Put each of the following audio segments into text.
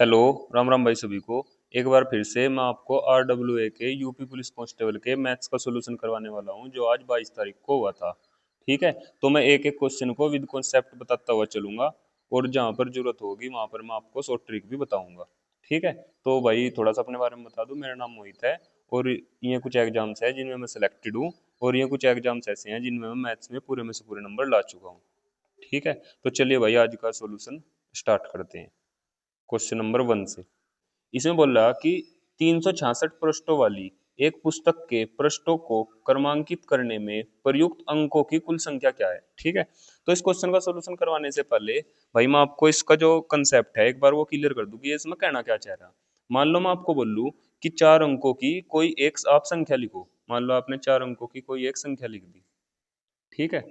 Hello. Ram Ram भाई सभी को। एक बार फिर से मैं आपको RWA के यूपी पुलिस कांस्टेबल के मैथ्स का सॉल्यूशन करवाने वाला हूं, जो आज 22 तारीख को हुआ था। ठीक है। तो मैं एक एक क्वेश्चन को विद कॉन्सेप्ट बताता हुआ चलूंगा, और जहां पर जरूरत होगी वहां पर मैं आपको शॉर्ट ट्रिक भी बताऊंगा। ठीक है। तो भाई थोड़ा सा अपने बारे में बता दूं। मेरा नाम मोहित है, और ये कुछ एग्जाम्स है जिनमें मैं सिलेक्टेड हूँ, और ये कुछ एग्जाम्स ऐसे हैं जिनमें मैं मैथ्स में पूरे से पूरे नंबर ला चुका हूँ। ठीक है। तो चलिए भाई आज का सॉल्यूशन स्टार्ट करते हैं क्वेश्चन नंबर 1 से। इसमें बोल रहा कि 366 पृष्ठों वाली एक पुस्तक के पृष्ठों को क्रमांकित करने में प्रयुक्त अंकों की कुल संख्या क्या है। ठीक है। तो इस क्वेश्चन का सॉल्यूशन करवाने से पहले भाई मैं आपको इसका जो कंसेप्ट है एक बार वो क्लियर कर दूं कि इसमें कहना क्या चाह रहा। मान लो मैं आपको बोलूं कि 4 अंकों की कोई एक आप संख्या लिखो। मान लो आपने 4 अंकों की कोई एक संख्या लिख दी। ठीक है।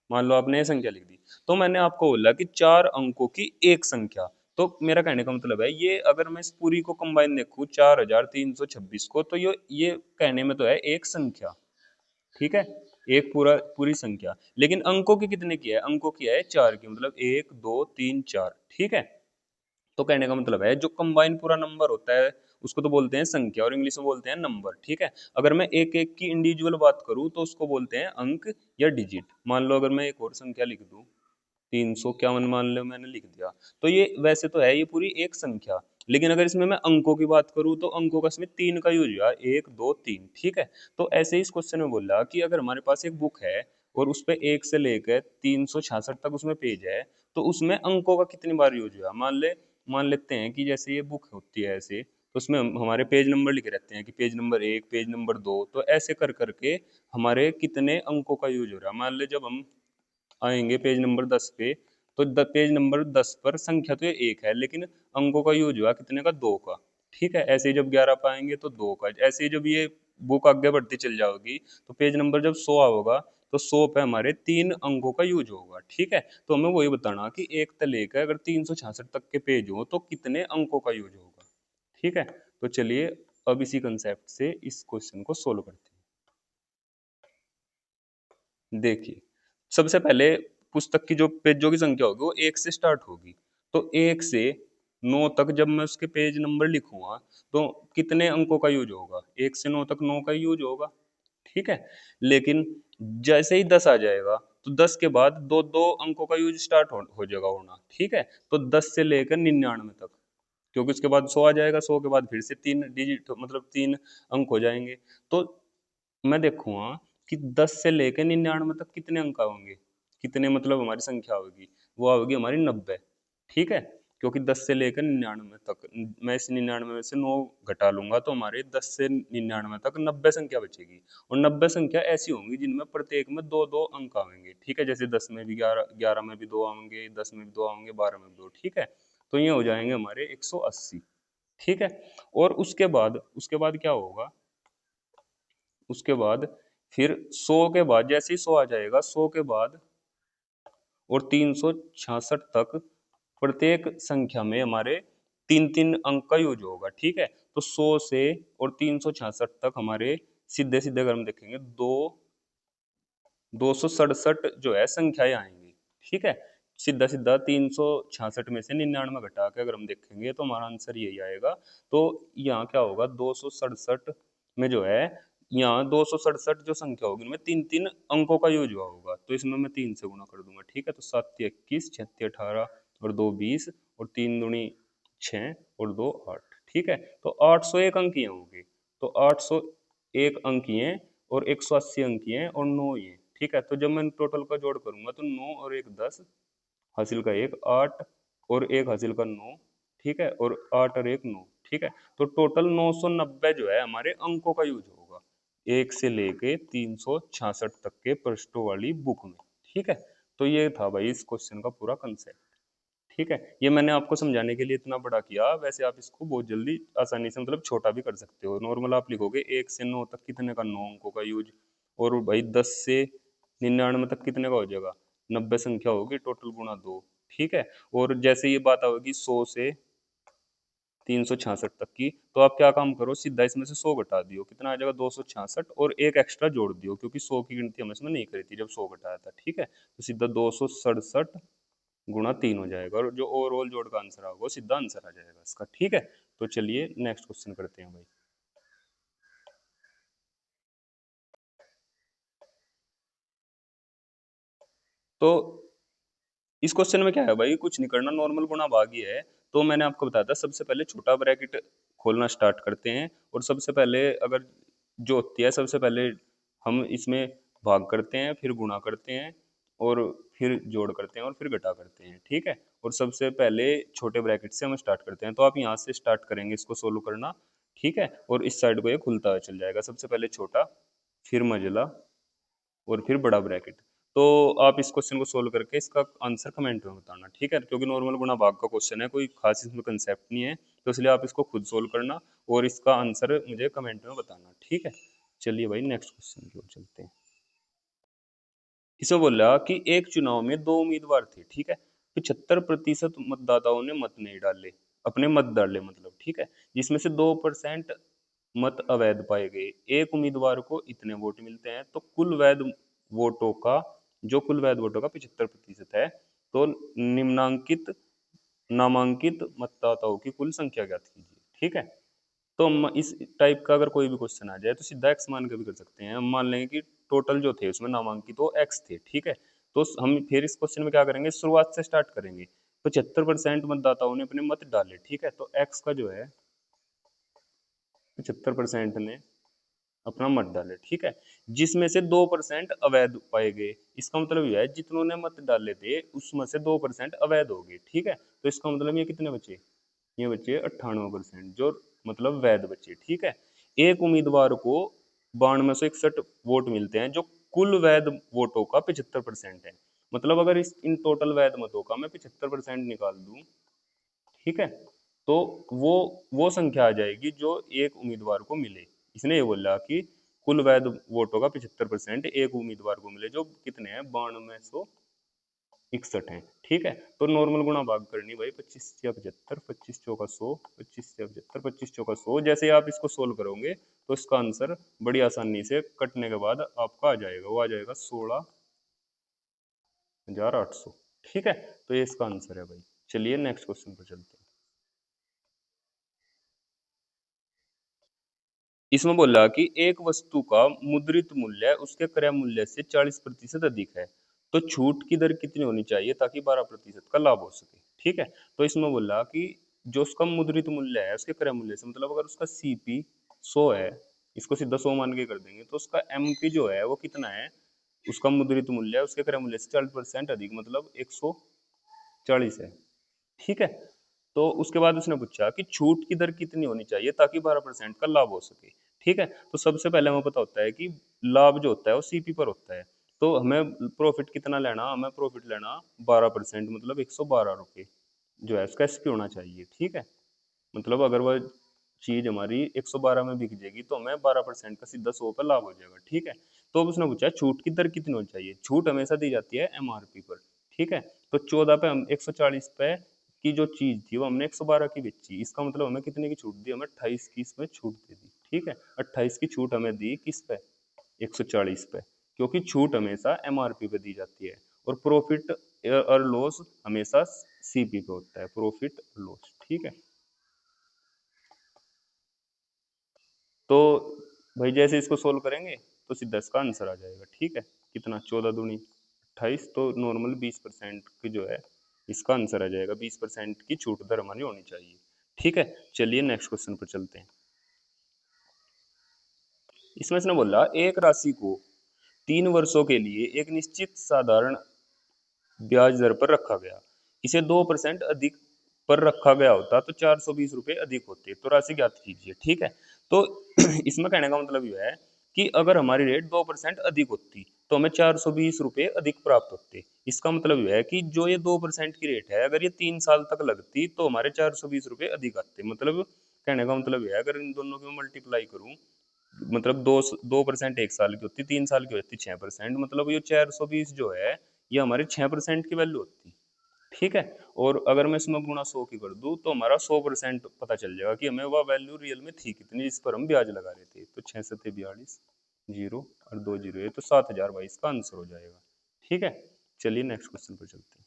मान लो आपने ये संख्या लिख दी, तो मैंने आपको बोला कि 4 अंकों की एक संख्या। तो मेरा कहने का मतलब है, ये अगर मैं इस पूरी को कंबाइन देखूं 4326 को, तो ये कहने में तो है एक संख्या। ठीक है। एक पूरी संख्या, लेकिन अंकों की कितने की है? अंकों की है 4 की, मतलब 1 2 3 4। ठीक है। तो कहने का मतलब है जो कंबाइन पूरा नंबर होता है उसको तो बोलते हैं संख्या, और इंग्लिश में बोलते हैं नंबर। ठीक है। अगर मैं एक एक की इंडिविजुअल बात करूं तो उसको बोलते हैं अंक या डिजिट। मान लो अगर मैं एक और संख्या लिख दूं, 351 मान लो मैंने लिख दिया, तो ये वैसे तो है ये पूरी एक संख्या, लेकिन अगर इसमें मैं अंकों की बात करूं तो अंकों का इसमें 3 का यूज हुआ, 1 2 3। ठीक है। तो ऐसे ही इस क्वेश्चन में बोला कि अगर हमारे पास एक बुक है और उस पे 1 से लेकर 366 तक उसमें पेज है, तो उसमें अंकों का कितनी बार यूज हुआ। मान लेते हैं कि जैसे ये बुक होती है ऐसे, तो उसमें हमारे पेज नंबर लिखे रहते हैं कि पेज नंबर 1 पेज नंबर 2, तो ऐसे कर करके हमारे कितने अंकों का यूज हो रहा है। मान ले जब हम आएंगे पेज नंबर 10 पे, तो पेज नंबर 10 पर संख्या तो ये एक है, लेकिन अंकों का यूज हुआ कितने का? 2 का। ठीक है। ऐसे ही जब 11 पे आएंगे तो 2 का। ऐसे ही जब ये बुक आगे बढ़ती चल जाओगी तो पेज नंबर जब 100 होगा तो 100 पे हमारे 3 अंकों का यूज होगा। ठीक है। तो हमें वही बताना कि एक से लेकर अगर 366 तक के पेज हो तो कितने अंकों का यूज होगा। ठीक है। तो चलिए अब इसी कंसेप्ट से इस क्वेश्चन को सोल्व करते हैं। देखिए, सबसे पहले पुस्तक की जो पेजों की संख्या होगी वो 1 से स्टार्ट होगी। तो 1 से 9 तक जब मैं उसके पेज नंबर लिखूंगा तो कितने अंकों का यूज होगा? 1 से 9 तक 9 का यूज होगा। ठीक है। लेकिन जैसे ही 10 आ जाएगा तो 10 के बाद दो दो अंकों का यूज स्टार्ट हो जाएगा होना। ठीक है। तो 10 से लेकर 99 तक, क्योंकि उसके बाद 100 आ जाएगा, 100 के बाद फिर से 3 डिजिट मतलब 3 अंक हो जाएंगे। तो मैं देखूंगा कि 10 से लेकर 99 तक कितने अंक होंगे, कितने मतलब हमारी संख्या होगी, वो होगी हमारी 90। ठीक है। क्योंकि 10 से लेकर 99 तक, मैं इस 99 में से 9 घटा लूंगा तो हमारे 10 से 99 तक 90 संख्या बचेगी। और 90 संख्या ऐसी होंगी जिनमें प्रत्येक में दो दो अंक आएंगे। ठीक है। जैसे 10 में भी 11, 11 में भी 2 आएंगे, 10 में भी 2 आएंगे, 12 में भी 2। ठीक है। तो ये हो जाएंगे हमारे 180। ठीक है। और उसके बाद क्या होगा? उसके बाद फिर 100 के बाद जैसे ही 100 आ जाएगा, 100 के बाद और 366 तक प्रत्येक संख्या में हमारे 3 3 अंक का यूज होगा। ठीक है। तो 100 से और 366 तक हमारे सीधे सीधे अगर हम देखेंगे 267 जो है संख्याएं आएंगी। ठीक है। सीधा सीधा 366 में से 99 घटा के अगर हम देखेंगे तो हमारा आंसर यही आएगा। तो यहाँ क्या होगा? 267 में जो है, यहाँ 267 जो संख्या होगी उनमें 3 3 अंकों का यूज हुआ होगा, तो इसमें मैं 3 से गुना कर दूंगा। ठीक है। तो 7 21, 36 18 और 2 20, और 3 दूनी 6 और 2 8। ठीक है। तो 801 अंक ये होंगे। तो 801 अंक ये, और 180 अंक ये, और 9 ये। ठीक है। तो जब मैं टोटल का जोड़ करूंगा तो 9 और 1 10, हासिल का 1 8, और 1 हासिल का 9। ठीक है। और 8 और 1 9। ठीक है। तो टोटल 990 जो है हमारे अंकों का यूज होगा 1 से लेके 366 तक के पृष्ठों वाली बुक में। ठीक है। तो ये था भाई इस क्वेश्चन का पूरा कंसेप्ट। ठीक है। ये मैंने आपको समझाने के लिए इतना बड़ा किया, वैसे आप इसको बहुत जल्दी आसानी से मतलब छोटा भी कर सकते हो। नॉर्मल आप लिखोगे 1 से 9 तक कितने का? 9 अंकों का यूज। और भाई 10 से 99 तक कितने का हो जाएगा? 90 संख्या होगी, टोटल गुणा 2। ठीक है। और जैसे ये बात आएगी 100 से 366 तक की, तो आप क्या काम करो, सीधा इसमें से 100 घटा दियो, कितना आ जाएगा? 266, और एक एक्स्ट्रा जोड़ दियो, क्योंकि 100 की गिनती हमने इसमें नहीं करी थी जब 100 घटाया था। ठीक है। तो सीधा 267 गुणा 3 हो जाएगा, और जो ओवरऑल जोड़ का आंसर होगा वो सीधा आंसर आ जाएगा इसका। ठीक है, तो चलिए नेक्स्ट क्वेश्चन करते हैं भाई। तो इस क्वेश्चन में क्या है भाई, कुछ नहीं करना, नॉर्मल गुणा भाग ही है। तो मैंने आपको बताया था सबसे पहले छोटा ब्रैकेट खोलना स्टार्ट करते हैं, और सबसे पहले अगर जो होती है सबसे पहले हम इसमें भाग करते हैं, फिर गुणा करते हैं, और फिर जोड़ करते हैं, और फिर घटा करते हैं। ठीक है, और सबसे पहले छोटे ब्रैकेट से हम स्टार्ट करते हैं, तो आप यहाँ से स्टार्ट करेंगे इसको सोल्व करना। ठीक है, और इस साइड को ये खुलता हुआ चल जाएगा, सबसे पहले छोटा, फिर मझला, और फिर बड़ा ब्रैकेट। तो आप इस क्वेश्चन को सोल्व करके इसका आंसर कमेंट में बताना। ठीक है, क्योंकि नॉर्मल गुणा भाग का क्वेश्चन है, कोई खास इसमें कंसेप्ट नहीं है, तो इसलिए आप इसको खुद सोल्व करना और इसका आंसर मुझे कमेंट में बताना। ठीक है, चलिए भाई नेक्स्ट क्वेश्चन की ओर चलते हैं। इसमें बोला कि एक चुनाव में दो उम्मीदवार थे। ठीक है, 75% मतदाताओं ने मत नहीं डाले, अपने मत डाले मतलब। ठीक है, जिसमें से 2% मत अवैध पाए गए। एक उम्मीदवार को इतने वोट मिलते हैं, तो कुल वैध वोटों का, जो कुल वैध वोटों का 75% है, तो निम्नांकित नामांकित मतदाताओं की कुल संख्या ज्ञात कीजिए। ठीक है, तो हम इस टाइप का अगर कोई भी क्वेश्चन आ जाए तो सीधा एक्स मान के भी कर सकते हैं। हम मान लेंगे कि टोटल जो थे उसमें नामांकित वो एक्स थे। ठीक है, तो हम फिर इस क्वेश्चन में क्या करेंगे, शुरुआत से स्टार्ट करेंगे। 75% मतदाताओं ने अपने मत डाले। ठीक है, तो एक्स का जो है 75% ने अपना मत डाले। ठीक है, जिसमें से 2% अवैध पाए गए। इसका मतलब यह है जितनों ने मत डाले थे उसमें से 2% अवैध हो गए। ठीक है, तो इसका मतलब ये कितने बचे, ये बचे 98%, जो मतलब वैध बचे। ठीक है, एक उम्मीदवार को 9261 वोट मिलते हैं, जो कुल वैध वोटों का 75% है। मतलब अगर इस इन टोटल वैध मतों का मैं 75% निकाल दूं, ठीक है, तो वो संख्या आ जाएगी जो एक उम्मीदवार को मिले। इसने ये बोला कि कुल वैध वोटों का 75% एक उम्मीदवार को मिले, जो कितने हैं, 9261 है। ठीक है, तो नॉर्मल गुणा भाग करनी भाई, 25 या 75, 25 चौका 100, 25 या 75, 25 चौका 100। जैसे आप इसको सोल्व करोगे तो इसका आंसर बड़ी आसानी से कटने के बाद आपका आ जाएगा, वो आ जाएगा 16,800। ठीक है, तो ये इसका आंसर है भाई। चलिए नेक्स्ट क्वेश्चन पर चलते हैं। इसमें बोला कि एक वस्तु का मुद्रित मूल्य उसके क्रय मूल्य से 40% अधिक है, तो छूट की दर कितनी होनी चाहिए ताकि 12% का लाभ हो सके। ठीक है, तो इसमें बोला कि जो उसका मुद्रित मूल्य है उसके क्रय मूल्य से, मतलब अगर उसका सीपी 100 है, इसको सीधा 100 मान के कर देंगे, तो उसका एमपी जो है वो कितना है, उसका मुद्रित मूल्य है उसके क्रय मूल्य से 40% अधिक, मतलब 140 है। ठीक है, तो उसके बाद उसने पूछा कि छूट की दर कितनी होनी चाहिए ताकि 12% का लाभ हो सके। ठीक है, तो सबसे पहले हमें पता होता है कि लाभ जो होता है वो सीपी पर होता है, तो हमें प्रॉफिट कितना लेना, हमें प्रॉफिट लेना 12%, मतलब 112 रुपये जो है उसका एसपी होना चाहिए। ठीक है, मतलब अगर वह चीज हमारी 112 में बिक जाएगी तो हमें 12% का सीधा 100 पे लाभ हो जाएगा। ठीक है, तो अब उसने पूछा छूट की दर कितनी होनी चाहिए। छूट हमेशा दी जाती है एमआरपी पर। ठीक है, तो 14 पे हम 140 पे की जो चीज थी वो हमने 112 की बेची, इसका मतलब हमें कितने की छूट दी, हमें 28 की इसमें छूट दे दी। ठीक है, 28 की छूट हमें दी किस पे, 140 पे, क्योंकि छूट हमेशा एमआरपी पे दी जाती है, और प्रॉफिट और लॉस हमेशा सीपी पे होता है, प्रॉफिट लॉस। ठीक है, तो भाई जैसे इसको सोल्व करेंगे तो सीधा इसका आंसर आ जाएगा। ठीक है, कितना, 14 दूनी 28, तो नॉर्मल 20% की जो है इसका आंसर आ जाएगा, 20% की छूट दर हमारी होनी चाहिए। ठीक है, चलिए नेक्स्ट क्वेश्चन पर चलते हैं। इसमें इसने बोला एक राशि को 3 वर्षों के लिए एक निश्चित साधारण ब्याज दर पर रखा गया, इसे 2% अधिक पर रखा गया होता तो 420 रुपये अधिक होते, तो राशि ज्ञात कीजिए। ठीक है, तो इसमें कहने का मतलब यह है कि अगर हमारी रेट 2% अधिक होती तो हमें 420 रुपये अधिक प्राप्त होते। इसका मतलब यह है कि जो ये 2% की रेट है, अगर ये 3 साल तक लगती तो हमारे 420 रुपये अधिक आते। मतलब कहने का मतलब यह है, अगर इन दोनों की मैं मल्टीप्लाई करूं, मतलब 2% 1 साल की होती, 3 साल की होती 6%, मतलब ये 420 जो है ये हमारे 6% की वैल्यू होती। ठीक है, और अगर मैं इसमें गुणा 100 की कर दूं तो हमारा 100% पता चल जाएगा कि हमें वह वैल्यू रियल में थी कितनी जिस पर हम ब्याज लगा रहे थे। तो 6 7 42 जीरो और 2 जीरो, ये तो 7022 का आंसर हो जाएगा। ठीक है, चलिए नेक्स्ट क्वेश्चन पर चलते हैं।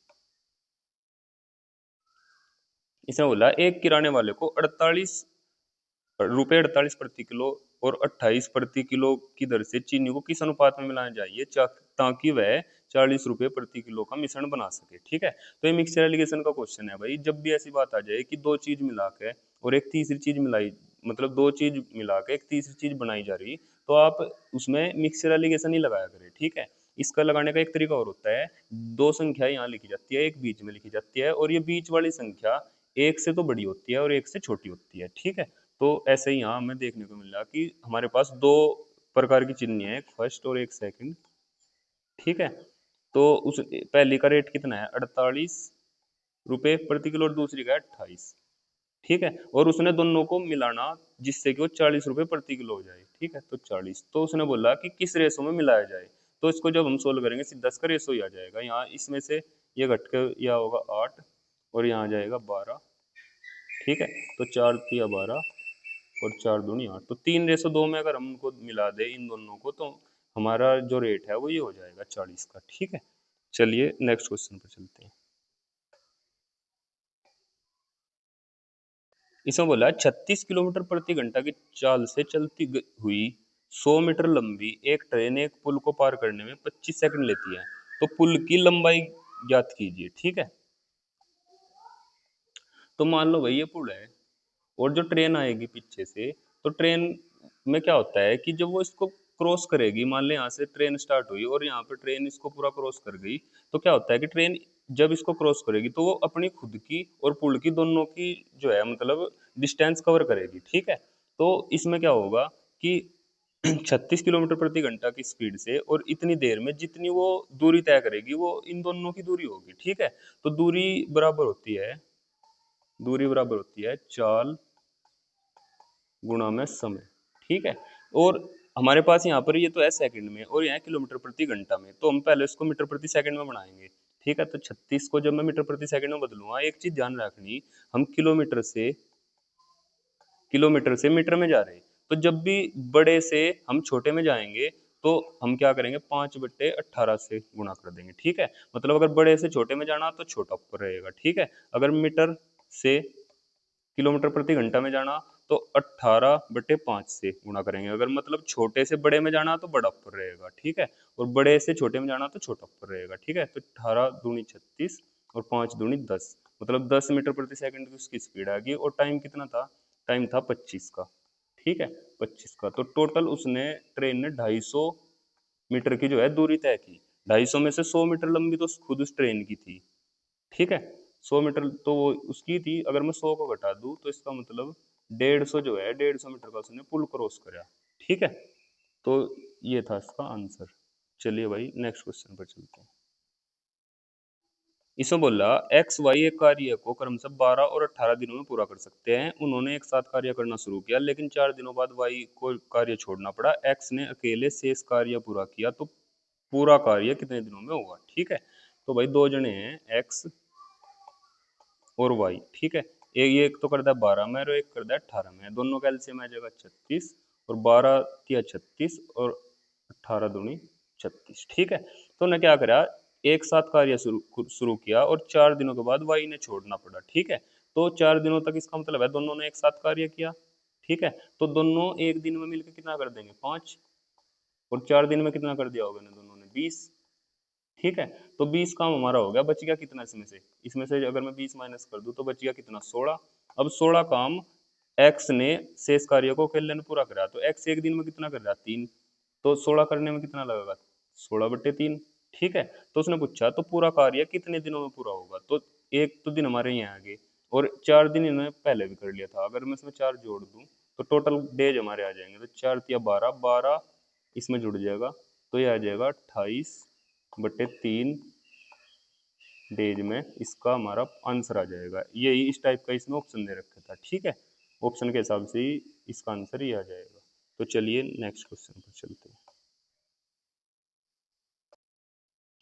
इसने बोला एक किराने वाले को 48 प्रति किलो और 28 प्रति किलो की दर से चीनी को किस अनुपात में मिलाना चाहिए ताकि वह 40 रुपए प्रति किलो का मिश्रण बना सके। ठीक है, तो ये मिक्सचर एलिगेशन का क्वेश्चन है भाई। जब भी ऐसी बात आ जाए कि दो चीज मिला के और एक तीसरी चीज मिलाई, मतलब दो चीज मिला के एक तीसरी चीज बनाई जा रही, तो आप उसमें मिक्सचर एलिगेशन ही लगाया करें। ठीक है, इसका लगाने का एक तरीका और होता है, दो संख्या यहाँ लिखी जाती है, एक बीच में लिखी जाती है, और ये बीच वाली संख्या एक से तो बड़ी होती है और एक से छोटी होती है। ठीक है, तो ऐसे ही यहाँ हमें देखने को मिल रहा कि हमारे पास दो प्रकार की चिन्नी है, एक फर्स्ट और एक सेकंड। ठीक है, तो उस पहली का रेट कितना है 48 रुपए प्रति किलो और दूसरी का है 28। ठीक है, और उसने दोनों को मिलाना जिससे कि वो 40 रुपए प्रति किलो हो जाए। ठीक है, तो 40, तो उसने बोला कि किस रेशो में मिलाया जाए। तो इसको जब हम सोल्व करेंगे सीधा इसका रेशो ही आ जाएगा। यहाँ इसमें से ये घट के यह होगा 8 और यहाँ आ जाएगा 12। ठीक है, तो 4 तिया 12 और 4 दूनी 8, तो 3:2 में अगर हम उनको मिला दें इन दोनों को, तो हमारा जो रेट है वो ये हो जाएगा 40 का। ठीक है, चलिए नेक्स्ट क्वेश्चन पर चलते हैं। इसमें बोला 36 किलोमीटर प्रति घंटा की चाल से चलती हुई 100 मीटर लंबी एक ट्रेन एक पुल को पार करने में 25 सेकंड लेती है, तो पुल की लंबाई ज्ञात कीजिए। ठीक है, तो मान लो भाई ये पुल है और जो ट्रेन आएगी पीछे से, तो ट्रेन में क्या होता है कि जब वो इसको क्रॉस करेगी, मान ले यहाँ से ट्रेन स्टार्ट हुई और यहाँ पे ट्रेन इसको पूरा क्रॉस कर गई, तो क्या होता है कि ट्रेन जब इसको क्रॉस करेगी तो वो अपनी खुद की और पुल की दोनों की जो है मतलब डिस्टेंस कवर करेगी। ठीक है, तो इसमें क्या होगा कि 36 किलोमीटर प्रति घंटा की स्पीड से और इतनी देर में जितनी वो दूरी तय करेगी वो इन दोनों की दूरी होगी। ठीक है, तो दूरी बराबर होती है चाल गुणा में समय। ठीक है, और हमारे पास यहाँ पर ये तो है सेकंड में और यहाँ किलोमीटर प्रति घंटा में, तो हम पहले इसको मीटर प्रति सेकंड में बनाएंगे। ठीक है, तो 36 को जब मैं मीटर प्रति सेकंड में बदलूंगा, एक चीज ध्यान रखनी, हम किलोमीटर से मीटर में जा रहे हैं, तो जब भी बड़े से हम छोटे में जाएंगे तो हम क्या करेंगे 5/18 से गुणा कर देंगे। ठीक है, मतलब अगर बड़े से छोटे में जाना तो छोटा ऊपर रहेगा। ठीक है, अगर मीटर से किलोमीटर प्रति घंटा में जाना तो 18/5 से गुणा करेंगे। अगर मतलब छोटे से बड़े में जाना तो बड़ा ऊपर रहेगा। ठीक है, और बड़े से छोटे में जाना तो छोटा ऊपर रहेगा। ठीक है, तो 18 दूनी 36 और 5 दूनी 10, मतलब 10 मीटर प्रति सेकंड की उसकी स्पीड आ गई, और टाइम कितना था, टाइम था 25 का। ठीक है, 25 का, तो टोटल उसने ट्रेन ने 250 मीटर की जो है दूरी तय की। 250 में से 100 मीटर लंबी तो खुद उस ट्रेन की थी। ठीक है, 100 मीटर तो वो उसकी थी, अगर मैं 100 को घटा दूं तो इसका मतलब 150 जो है 150 मीटर का उसने पुल क्रॉस करा। ठीक है, तो ये था इसका आंसर। चलिए भाई नेक्स्ट क्वेश्चन पर चलते हैं। इसमें बोला एक्स वाई एक कार्य को क्रमशः 12 और 18 दिनों में पूरा कर सकते हैं। उन्होंने एक साथ कार्य करना शुरू किया, लेकिन 4 दिनों बाद वाई को कार्य छोड़ना पड़ा। एक्स ने अकेले शेष कार्य पूरा किया, तो पूरा कार्य कितने दिनों में हुआ। ठीक है, तो भाई दो जने हैं एक्स और वाई। ठीक है, एक तो करता है 12 में और एक करता है 18 में, दोनों का एलसीएम आ जाएगा 36, और 12 तिया 36 और 18 दूनी 36। ठीक है, तो उन्हें क्या करा, एक साथ कार्य शुरू किया और 4 दिनों के बाद वाई ने छोड़ना पड़ा। ठीक है, तो 4 दिनों तक इसका मतलब है दोनों ने एक साथ कार्य किया। ठीक है, तो दोनों एक दिन में मिलकर कितना कर देंगे 5, और 4 दिन में कितना कर दिया होगा ना दोनों ने 20। ठीक है, तो 20 काम हमारा हो गया, बच गया कितना इसमें से अगर मैं 20 माइनस कर दूं तो बच गया कितना 16। अब 16 काम एक्स ने शेष कार्य को अकेले ने पूरा करा, तो एक्स एक दिन में कितना कर रहा है 3, तो 16 करने में कितना लगेगा 16/3। ठीक है, तो उसने पूछा तो पूरा कार्य कितने दिनों में पूरा होगा, तो एक तो दिन हमारे यहाँ आ गए और 4 दिन इन्होंने पहले भी कर लिया था, अगर मैं इसमें 4 जोड़ दूं तो टोटल डेज हमारे आ जाएंगे, तो 4 तिया 12, 12 इसमें जुड़ जाएगा, तो ये आ जाएगा 28/3 डेज में इसका हमारा आंसर आ जाएगा। यही इस टाइप का इसमें ऑप्शन दे रखा था। ठीक है, ऑप्शन के हिसाब से ही इसका आंसर ये आ जाएगा। तो चलिए नेक्स्ट क्वेश्चन पर चलते हैं।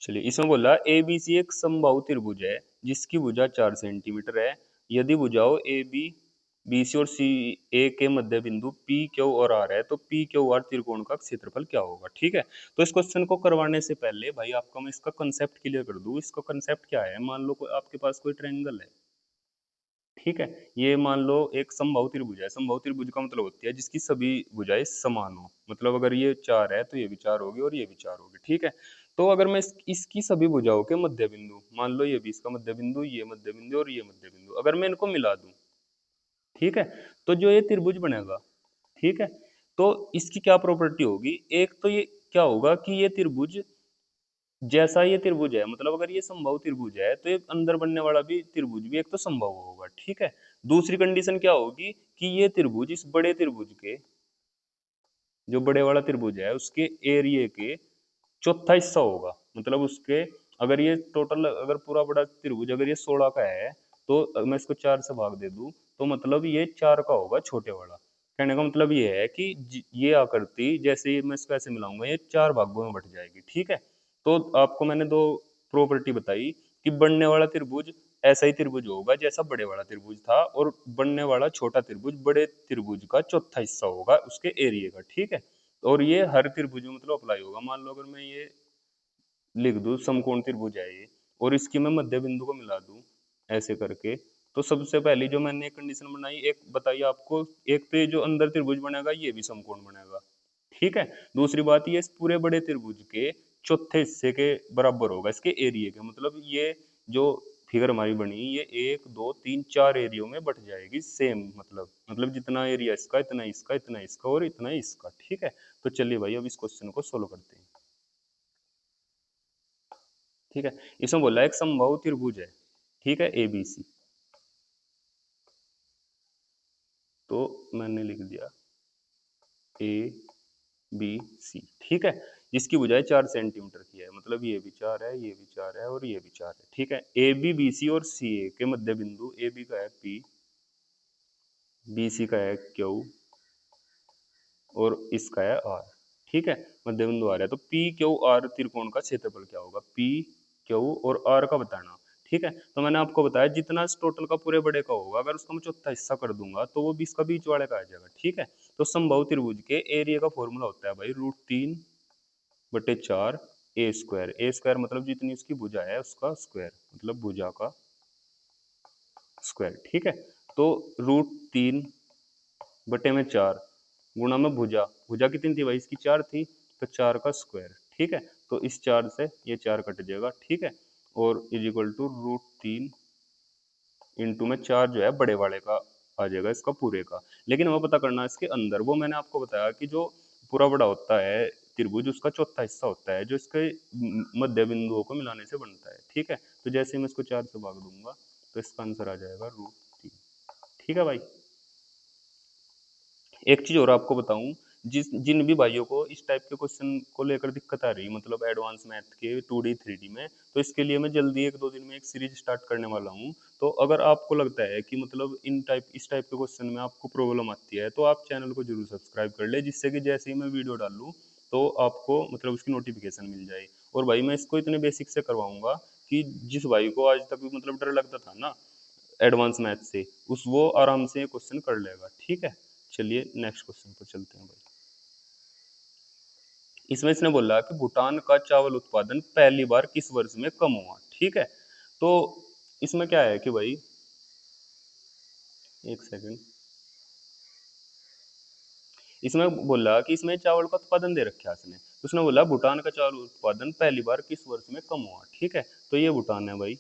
चलिए, इसमें बोला ए बी सी एक समबाहु त्रिभुज है जिसकी भुजा 4 सेंटीमीटर है। यदि भुजाओं ए बी बी सी और सी ए के मध्य बिंदु पी क्यू और आर है, तो पी क्यू आर त्रिकोण का क्षेत्रफल क्या होगा। ठीक है, तो इस क्वेश्चन को करवाने से पहले भाई आपका मैं इसका कंसेप्ट क्लियर कर दूं। इसका कंसेप्ट क्या है, मान लो आपके पास कोई ट्रायंगल है। ठीक है। ये मान लो एक समबाहु त्रिभुज है। समबाहु त्रिभुज का मतलब होती है जिसकी सभी भुजाएं समान हो, मतलब अगर ये 4 है तो ये भी 4 होगी और ये भी 4 होगी, ठीक है। तो अगर मैं इसकी सभी भुजाओं के मध्य बिंदु, मान लो ये भी इसका मध्य बिंदु, ये मध्य बिंदु और ये मध्य बिंदु, अगर मैं इनको मिला दूं, ठीक है, तो जो ये त्रिभुज बनेगा, ठीक है, तो इसकी क्या प्रॉपर्टी होगी, एक तो ये क्या होगा कि ये त्रिभुज जैसा ये त्रिभुज है, मतलब अगर ये समबाहु त्रिभुज है तो ये अंदर बनने वाला भी त्रिभुज भी एक तो समबाहु होगा, ठीक है। दूसरी कंडीशन क्या होगी कि ये त्रिभुज इस बड़े त्रिभुज के, जो बड़े वाला त्रिभुज है उसके एरिया के चौथा हिस्सा होगा, मतलब उसके, अगर ये टोटल, अगर पूरा बड़ा त्रिभुज अगर ये 16 का है, तो मैं इसको 4 से भाग दे दूं, तो मतलब ये 4 का होगा छोटे वाला। कहने का मतलब ये है कि ये आकृति जैसे ही मैं इसको ऐसे मिलाऊंगा ये 4 भागों में बट जाएगी, ठीक है। तो आपको मैंने दो प्रॉपर्टी बताई कि बनने वाला त्रिभुज ऐसा ही त्रिभुज होगा जैसा बड़े वाला त्रिभुज था, और बनने वाला छोटा त्रिभुज बड़े त्रिभुज का चौथा हिस्सा होगा उसके एरिया का, ठीक है। और ये हर त्रिभुज में मतलब अप्लाई होगा। मान लो अगर मैं ये लिख दूं समकोण त्रिभुज है ये, और इसकी मैं मध्य बिंदु को मिला दूं ऐसे करके, तो सबसे पहली जो मैंने कंडीशन बनाई, एक बताइए आपको, एक तो ये जो अंदर त्रिभुज बनेगा ये भी समकोण बनेगा, ठीक है। दूसरी बात, ये इस पूरे बड़े त्रिभुज के चौथे हिस्से के बराबर होगा इसके एरिया के, मतलब ये जो फिगर हमारी बनी ये 1 2 3 4 एरियो में बट जाएगी सेम, मतलब जितना एरिया इसका इतना इसका इतना इसका और इतना इसका, ठीक है। तो चलिए भाई अब इस क्वेश्चन को सोल्व करते हैं, ठीक है। इसमें बोला है एक समबाहु त्रिभुज है, ठीक है, ए बी सी, तो मैंने लिख दिया ए बी सी, ठीक है। जिसकी भुजाएं 4 सेंटीमीटर की है, मतलब ये भी 4 है, ये भी 4 है और ये भी 4 है, ठीक है। ए बी बी सी और सी ए के मध्य बिंदु, ए बी का है पी, बी सी का है क्यू और इसका है आर, ठीक है। मध्य बिंदु आर है, तो पी क्यू आर त्रिकोण का क्षेत्रफल क्या होगा, पी क्यू और आर का बताना, ठीक है। तो मैंने आपको बताया जितना इस टोटल का पूरे बड़े का होगा, अगर उसका मैं चौथा हिस्सा कर दूंगा तो वो 20 का बीच वाले का आ जाएगा, ठीक है। तो समबाहु त्रिभुज के एरिया का फॉर्मूला होता है भाई √3/4 ए स्क्वायर। ए स्क्वायर मतलब जितनी उसकी भुजा है उसका स्क्वायर, मतलब भुजा का स्क्वायर, ठीक है। तो √3/4 गुणा में भुजा, भुजा कितनी थी भाई इसकी 4 थी, तो 4 का स्क्वायर, ठीक है। तो इस 4 से ये 4 कट जाएगा, ठीक है। और इज इक्वल टू √3 इंटू में 4 जो है बड़े वाले का आ जाएगा इसका पूरे का। लेकिन हमें पता करना है इसके अंदर, वो मैंने आपको बताया कि जो पूरा बड़ा होता है त्रिभुज उसका चौथा हिस्सा होता है जो इसके मध्य बिंदुओं को मिलाने से बनता है, ठीक है। तो जैसे मैं इसको 4 से भाग दूंगा तो इसका आंसर आ जाएगा √3, ठीक है भाई। एक चीज और आपको बताऊं, जिन भी भाइयों को इस टाइप के क्वेश्चन को लेकर दिक्कत आ रही, मतलब एडवांस मैथ के 2D 3D में, तो इसके लिए मैं जल्दी 1 2 दिन में एक सीरीज स्टार्ट करने वाला हूं। तो अगर आपको लगता है कि मतलब इस टाइप के क्वेश्चन में आपको प्रॉब्लम आती है, तो आप चैनल को जरूर सब्सक्राइब कर ले, जिससे कि जैसे ही मैं वीडियो डालूँ तो आपको मतलब उसकी नोटिफिकेशन मिल जाए। और भाई मैं इसको इतने बेसिक से करवाऊंगा कि जिस भाई को आज तक भी मतलब डर लगता था ना एडवांस मैथ से, उस वो आराम से ये क्वेश्चन कर लेगा, ठीक है। चलिए नेक्स्ट क्वेश्चन पर चलते हैं भाई। इसमें इसने बोला कि भूटान का चावल उत्पादन पहली बार किस वर्ष में कम हुआ, ठीक है। तो इसमें क्या है कि भाई, एक सेकंड, इसमें बोला कि इसमें चावल का उत्पादन दे रखा है इसने, तो उसने बोला भूटान का चावल उत्पादन पहली बार किस वर्ष में कम हुआ, ठीक है। तो ये भूटान है भाई।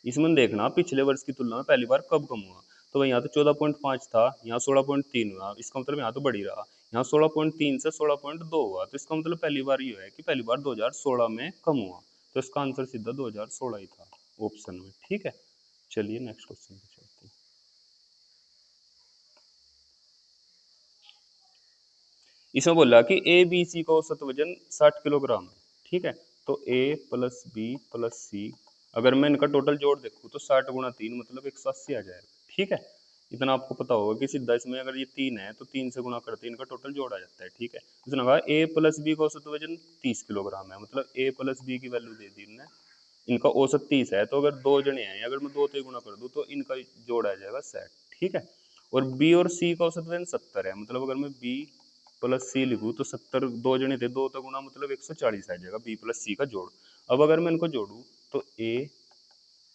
इसमें देखना पिछले वर्ष की तुलना में पहली बार कब कम हुआ, तो भाई यहाँ तो 14.5 था, यहाँ 16.3 हुआ, इसका मतलब यहाँ तो बढ़ ही रहा। यहाँ 16.3 से 16.2 हुआ, तो इसका मतलब पहली बार ये है कि पहली बार 2016 में कम हुआ। तो इसका आंसर सीधा 2016 ही था ऑप्शन में, ठीक है। चलिए नेक्स्ट क्वेश्चन पे चलते हैं। इसमें बोला कि ए बी सी का औसत वजन 60 किलोग्राम है, ठीक है। तो ए प्लस बी प्लस सी, अगर मैं इनका टोटल जोड़ देखूँ तो 60 गुणा 3 मतलब 180 आ जाएगा, ठीक है। इतना आपको पता होगा कि सीधा इसमें अगर ये 3 है तो 3 से गुणा करते इनका टोटल जोड़ आ जाता है, ठीक है। उसने कहा ए प्लस बी का औसत वजन 30 किलोग्राम है, मतलब ए प्लस बी की वैल्यू दे दी इनने, इनका औसत 30 है, तो अगर दो जने हैं, अगर मैं 2 से गुणा कर दूँ तो इनका जोड़ आ जाएगा 60, ठीक है। और बी और सी का औसत वजन 70 है, मतलब अगर मैं बी प्लस सी लिखूँ तो 70, दो जने थे, 2 का गुणा मतलब 140 आ जाएगा बी प्लस सी का जोड़। अब अगर मैं इनको जोड़ूँ तो A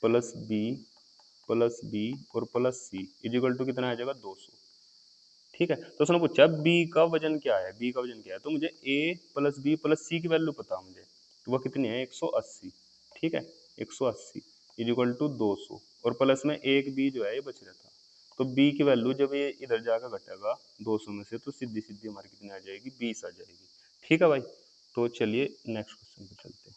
plus B plus B और plus C is equal to कितना आ जाएगा 200। ठीक है, तो उसने पूछा बी का वजन क्या है, बी का वजन क्या है, तो मुझे ए प्लस बी प्लस सी की वैल्यू पता है मुझे, तो वह कितनी है 180। ठीक है, 180 इज इक्वल टू 200 और प्लस में एक बी जो है ये बच रहा था, तो बी की वैल्यू जब ये इधर जाकर घटेगा 200 में से तो सीधी सीधी हमारी कितनी आ जाएगी 20 आ जाएगी। ठीक है भाई, तो चलिए नेक्स्ट क्वेश्चन पे चलते हैं।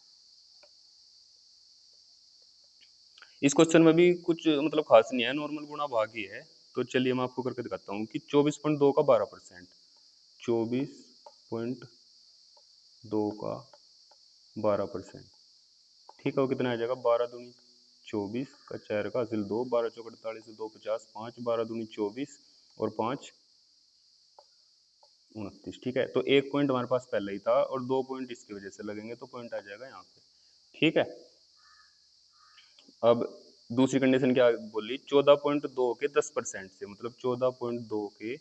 इस क्वेश्चन में भी कुछ मतलब खास नहीं है, नॉर्मल गुणा भाग ही है। तो चलिए मैं आपको करके दिखाता हूँ कि 24.2 का 12%, 24.2 का 12%। ठीक है, वो कितना आ जाएगा 12 दूनी 24 का 4 का हासिल 2, 12 चौक 48, 2 50, 5, 12 दूनी 24 और 5 29। ठीक है, तो एक पॉइंट हमारे पास पहले ही था और 2 पॉइंट इसकी वजह से लगेंगे तो पॉइंट आ जाएगा यहाँ पे। ठीक है, अब दूसरी कंडीशन क्या बोली, 14.2 के 10% से, मतलब 14.2 के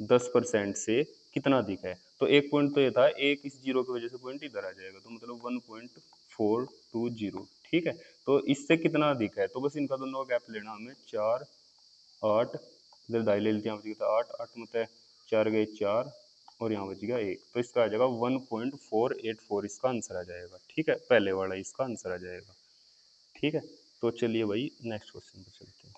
10% से कितना अधिक है, तो एक पॉइंट तो ये था, एक इस जीरो की वजह से पॉइंट इधर आ जाएगा, तो मतलब 1.420। ठीक है, तो इससे कितना अधिक है, तो बस इनका दोनों का गैप लेना हमें, 4 8 इधर दाई ले लेते हैं, यहाँ बच गया 8 8 मतलब 4 गए 4 और यहाँ बच गया 1, तो इसका आ जाएगा 1.484, इसका आंसर आ जाएगा। ठीक है, पहले वाला इसका आंसर आ जाएगा। ठीक है, तो चलिए भाई नेक्स्ट क्वेश्चन पर चलते हैं।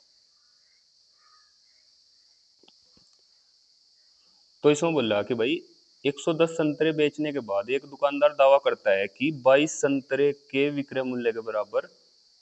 तो इसमें बोल रहा कि भाई 110 संतरे बेचने के बाद एक दुकानदार दावा करता है कि 22 संतरे के विक्रय मूल्य के बराबर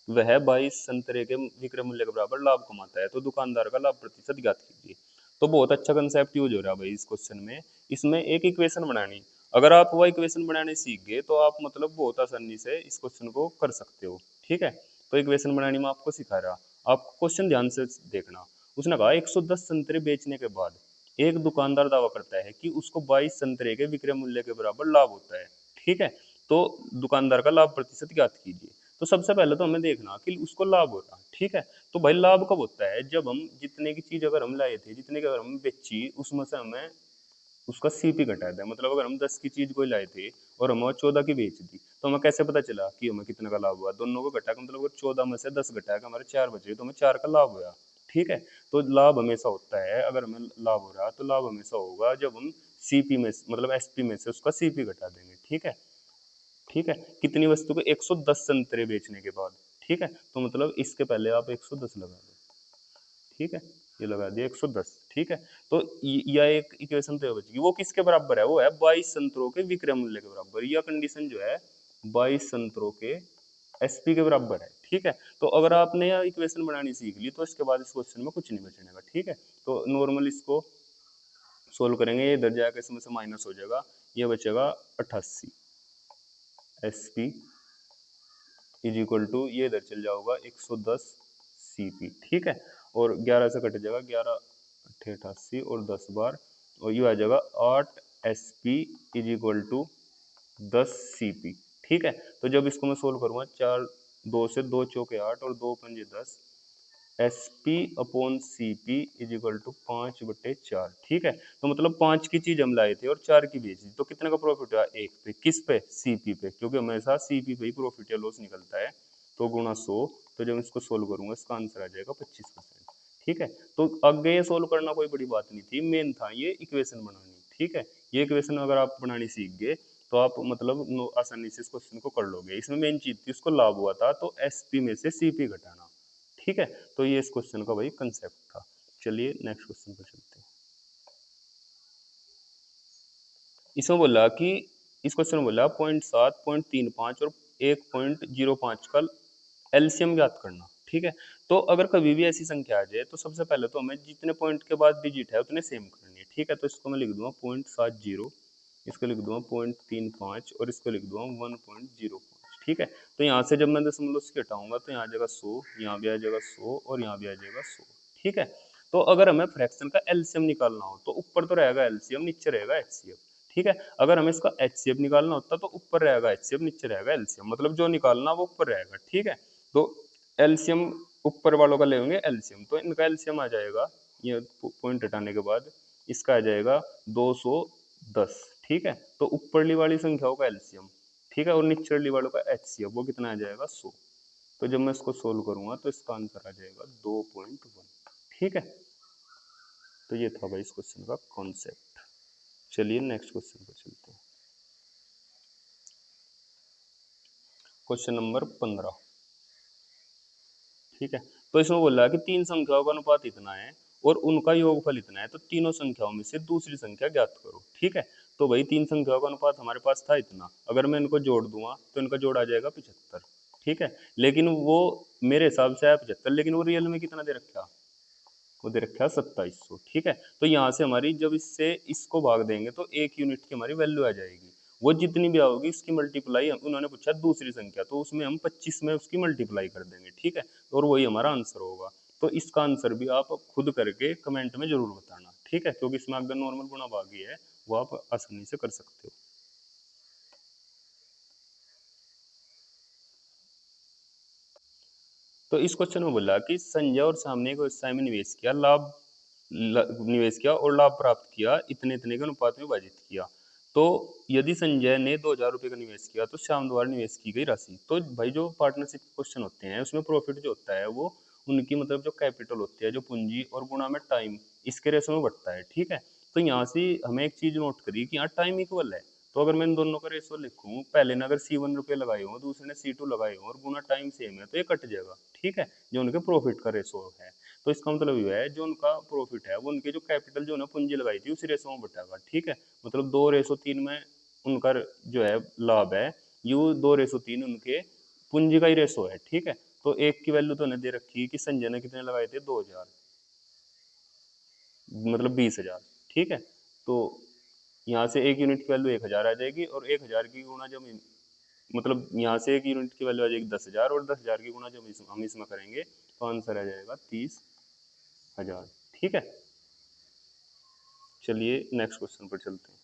वह 22 संतरे के विक्रय मूल्य के बराबर लाभ कमाता है, तो दुकानदार का लाभ प्रतिशत ज्ञात कीजिए। तो बहुत अच्छा कंसेप्ट यूज हो रहा है भाई इस क्वेश्चन में। इसमें एक इक्वेशन बनानी, अगर आप वह इक्वेशन बनाने सीख गए तो आप मतलब बहुत आसानी से इस क्वेश्चन को कर सकते हो। ठीक है, तो इक्वेशन बनानी मैं आपको सिखा रहा, आप क्वेश्चन ध्यान से देखना। उसने कहा 110 संतरे बेचने के बाद एक दुकानदार दावा करता है कि उसको 22 संतरे के विक्रय मूल्य के बराबर लाभ होता है। ठीक है, तो दुकानदार का लाभ प्रतिशत ज्ञात कीजिए। तो सबसे पहले तो हमें देखना कि उसको लाभ हो रहा है। ठीक है, तो भाई लाभ कब होता है, जब हम जितने की चीज अगर हम लाए थे, जितने की अगर हम बेची, उसमें से हमें उसका सीपी घटा दिया। मतलब अगर हम 10 की चीज कोई लाए थे और हमें 14 की बेच दी, तो हमें कैसे पता चला कि हमें कितने का लाभ हुआ, दोनों को घटा के, मतलब अगर 14 में से 10 घटा के हमारे 4 बचे तो हमें 4 का लाभ हुआ। ठीक है, तो लाभ हमेशा होता है, अगर हमें लाभ हो रहा तो लाभ हमेशा होगा जब हम सीपी में मतलब एसपी में से उसका सीपी घटा देंगे। ठीक है, ठीक है, कितनी वस्तु को 110 संतरे बेचने के बाद। ठीक है, तो मतलब इसके पहले आप 110 लगा दो। ठीक है, ये लगा दिया 110। ठीक है, तो यह एक इक्वेशन तो बचेगी, वो किसके बराबर है, वो है 22 संतरों के विक्रय मूल्य के बराबर। यह कंडीशन जो है 22 संतरों के एसपी के बराबर है। ठीक है, तो अगर आपने यह इक्वेशन बनानी सीख ली तो इसके बाद इस क्वेश्चन में कुछ नहीं बचने का। ठीक है, तो नॉर्मल इसको सोल्व करेंगे, ये इधर जाकर इसमें से माइनस हो जाएगा, ये बचेगा 88 S P is equal to, ये इधर चल जाओगा 110 सी पी। ठीक है, और 11 से कट जाएगा, 11 88 और 10 बार, और ये आ जाएगा 8 S P is equal to 10 C P. ठीक है, तो जब इसको मैं सोल्व करूँगा, 4 2 से 2 चौके 8 और 2 पंजे 10, S P upon C P is equal to 5/4। ठीक है, तो मतलब 5 की चीज हम लाए थे और 4 की बेची, तो कितने का प्रॉफिट हुआ, 1 पे। किस पे, सीपी पे, क्योंकि हमेशा सीपी पे ही प्रॉफिट या लॉस निकलता है। तो गुणा 100, तो जब इसको सोल्व करूंगा इसका आंसर आ जाएगा 25%। ठीक है, तो आगे ये सोल्व करना कोई बड़ी बात नहीं थी, मेन था ये इक्वेशन बनानी। ठीक है, ये इक्वेशन अगर आप बनानी सीख गए तो आप मतलब आसानी से इस क्वेश्चन को कर लोगे। इसमें मेन चीज थी, उसको लाभ हुआ था तो एसपी में से सीपी घटाना। ठीक है, तो ये इस क्वेश्चन का भाई कंसेप्ट था। चलिए नेक्स्ट क्वेश्चन पर चलते हैं। इसमें बोला कि इस क्वेश्चन में बोला 0.7 0.35 और 1.05 का एलसीएम ज्ञात करना। ठीक है, तो अगर कभी भी ऐसी संख्या आ जाए तो सबसे पहले तो हमें जितने पॉइंट के बाद डिजिट है उतने सेम करनी है। ठीक है, तो इसको मैं लिख दूंगा 0.70, इसको लिख दूंगा 0.35 और इसको लिख दूंगा 1.05। ठीक है, तो यहाँ से जब मैं दशमलव से हटाऊंगा तो यहाँ आ जाएगा 100, यहाँ भी आ जाएगा 100 और यहाँ भी आ जाएगा 100। ठीक है, तो अगर हमें फ्रैक्शन का एलसीएम निकालना हो तो ऊपर तो रहेगा एलसीएम, नीचे रहेगा एचसीएफ। ठीक है, अगर हमें इसका एचसीएफ निकालना होता तो ऊपर रहेगा एचसीएफ, नीचे रहेगा एलसीएम, मतलब जो निकालना वो ऊपर रहेगा। ठीक है, तो एलसीएम ऊपर वालों का लेंगे एलसीएम, तो इनका एलसीएम आ जाएगा, ये पॉइंट हटाने के बाद इसका आ जाएगा 210। ठीक है, तो ऊपरली वाली संख्याओं का एलसीएम, ठीक है, और निचली वालों का एचसीएफ वो कितना आ जाएगा 100। तो जब मैं इसको सोल्व करूंगा तो इसका आंसर आ जाएगा 2.1। ठीक है, तो ये था भाई इस क्वेश्चन का कॉन्सेप्ट। चलिए नेक्स्ट क्वेश्चन पर चलते हैं। Question number 15। ठीक है, तो इसमें बोल रहा है कि तीन संख्याओं का अनुपात इतना है और उनका योगफल इतना है, तो तीनों संख्याओं में से दूसरी संख्या ज्ञात करो। ठीक है, तो भाई तीन संख्याओं का अनुपात हमारे पास था इतना, अगर मैं इनको जोड़ दूंगा तो इनका जोड़ आ जाएगा 75। ठीक है, लेकिन वो मेरे हिसाब से है 75, लेकिन वो रियल में कितना दे रखा, वो दे रखा है 2700। ठीक है, तो यहाँ से हमारी जब इससे इसको भाग देंगे तो 1 यूनिट की हमारी वैल्यू आ जाएगी। वो जितनी भी आओगी उसकी मल्टीप्लाई, उन्होंने पूछा दूसरी संख्या, तो उसमें हम 25 में उसकी मल्टीप्लाई कर देंगे। ठीक है, और वही हमारा आंसर होगा। तो इसका आंसर भी आप खुद करके कमेंट में जरूर बताना। ठीक है, क्योंकि इसमें अगर नॉर्मल गुणा भागी है वो आप आसानी से कर सकते हो। तो इस क्वेश्चन में बोला कि संजय और श्याम ने एक व्यवसाय में निवेश किया, निवेश किया और लाभ प्राप्त किया, इतने इतने के अनुपात में विभाजित किया। तो यदि संजय ने 2000 रुपये का निवेश किया तो श्याम द्वारा निवेश की गई राशि, तो भाई जो पार्टनरशिप क्वेश्चन होते हैं उसमें प्रॉफिट जो होता है वो उनकी मतलब जो कैपिटल होती है, जो पूंजी और गुणा में टाइम, इसके रेशो में बढ़ता है। ठीक है, तो यहाँ से हमें एक चीज नोट करिए कि यहाँ टाइम इक्वल है। तो अगर मैं इन दोनों का रेशो लिखूं, पहले ने अगर C1 रुपये लगाए हो, दूसरे ने C2 लगाए हो और गुना टाइम सेम है, तो ये कट जाएगा। ठीक है, जो उनके प्रॉफिट का रेशो है। तो इसका मतलब ये है जो उनका प्रॉफिट है वो उनके जो कैपिटल जो उन्होंने पूंजी लगाई थी उसी रेशो में बटेगा। ठीक है, मतलब 2:3 में उनका जो है लाभ है, यू 2:3 उनके पूंजी का ही रेशो है। ठीक है, तो एक की वैल्यू तो उन्हें दे रखी है कि संजय ने कितने लगाए थे, 2000, मतलब 20,000। ठीक है, तो यहाँ से 1 यूनिट की वैल्यू 1000 आ जाएगी, और 1000 की गुणा जब मतलब यहाँ से 1 यूनिट की वैल्यू आ जाएगी 10,000, और 10,000 की गुणा जब हम इसमें करेंगे तो आंसर आ जाएगा 30,000। ठीक है, चलिए नेक्स्ट क्वेश्चन पर चलते हैं।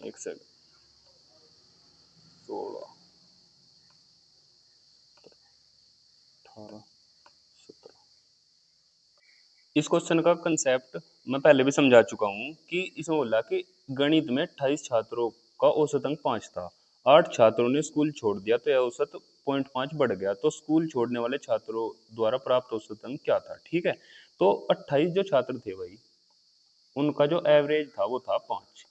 एक सेकंड, 16, 18, 17। इस क्वेश्चन का कंसेप्ट मैं पहले भी समझा चुका हूँ कि इसमें बोला कि गणित में 28 छात्रों का औसत अंक 5 था, 8 छात्रों ने स्कूल छोड़ दिया तो यह औसत 0.5 बढ़ गया, तो स्कूल छोड़ने वाले छात्रों द्वारा प्राप्त औसत अंक क्या था। ठीक है, तो 28 जो छात्र थे भाई, उनका जो एवरेज था वो था 5।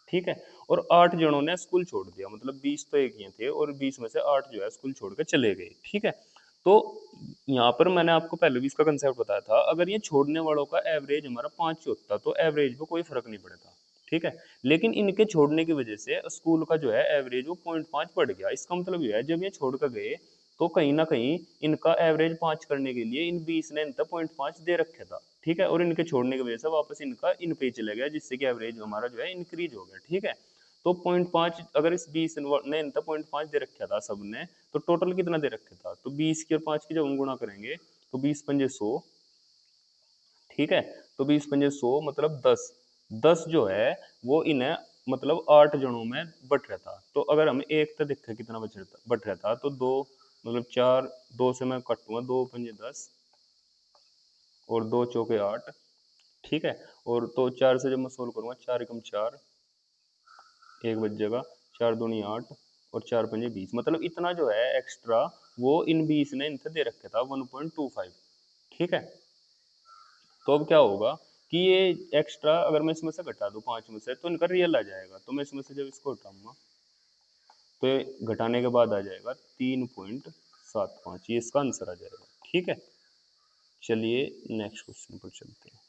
ठीक है, और 8 जनों ने स्कूल छोड़ दिया, मतलब 20 तो एक ही थे, और 20 में से 8 जो है स्कूल छोड़ के चले गए। ठीक है, तो यहाँ पर मैंने आपको पहले भी इसका कंसेप्ट बताया था, अगर ये छोड़ने वालों का एवरेज हमारा 5 ही होता तो एवरेज पे कोई फर्क नहीं पड़ता। ठीक है, लेकिन इनके छोड़ने की वजह से स्कूल का जो है एवरेज वो 0.5 बढ़ गया। इसका मतलब ये है जब ये छोड़ कर गए तो कहीं ना कहीं इनका एवरेज 5 करने के लिए इन 20 ने इनका 0.5 दे रखा था। ठीक है, और इनके छोड़ने की वजह से वापस इनका इन पे चला गया, जिससे कि एवरेज हमारा जो है इंक्रीज हो गया। ठीक है, तो 0.5 अगर इस 20 ने इनका 0.5 दे रखा था सबने, तो टोटल कितना दे रखा था, तो 20 की और 5 की जब हम गुणा करेंगे तो 20×5 = 100। ठीक है, तो 20×5 = 100 मतलब 10। 10 जो है वो इन्हें मतलब 8 जनों में बट रहा था, तो अगर हम एक तो देखा कितना बट रहा था, तो दो मतलब 4, 2 से मैं कटूंगा, 2×5 = 10 और 2×4 = 8। ठीक है, और तो 4 से जब मैं सोल्व करूंगा, 4×4 एक बच जाएगा, 4×2 = 8 और 4×5 = 20, मतलब इतना जो है एक्स्ट्रा वो इन 20 ने इनसे दे रखा था 1.25। ठीक है, तो अब क्या होगा कि ये एक्स्ट्रा अगर मैं इसमें से घटा दूं 5 में से, तो इनका रियल आ जाएगा, तो मैं इसमें से जब इसको हटाऊंगा तो ये घटाने के बाद आ जाएगा 3.75, ये इसका आंसर आ जाएगा। ठीक है, चलिए नेक्स्ट क्वेश्चन पर चलते हैं।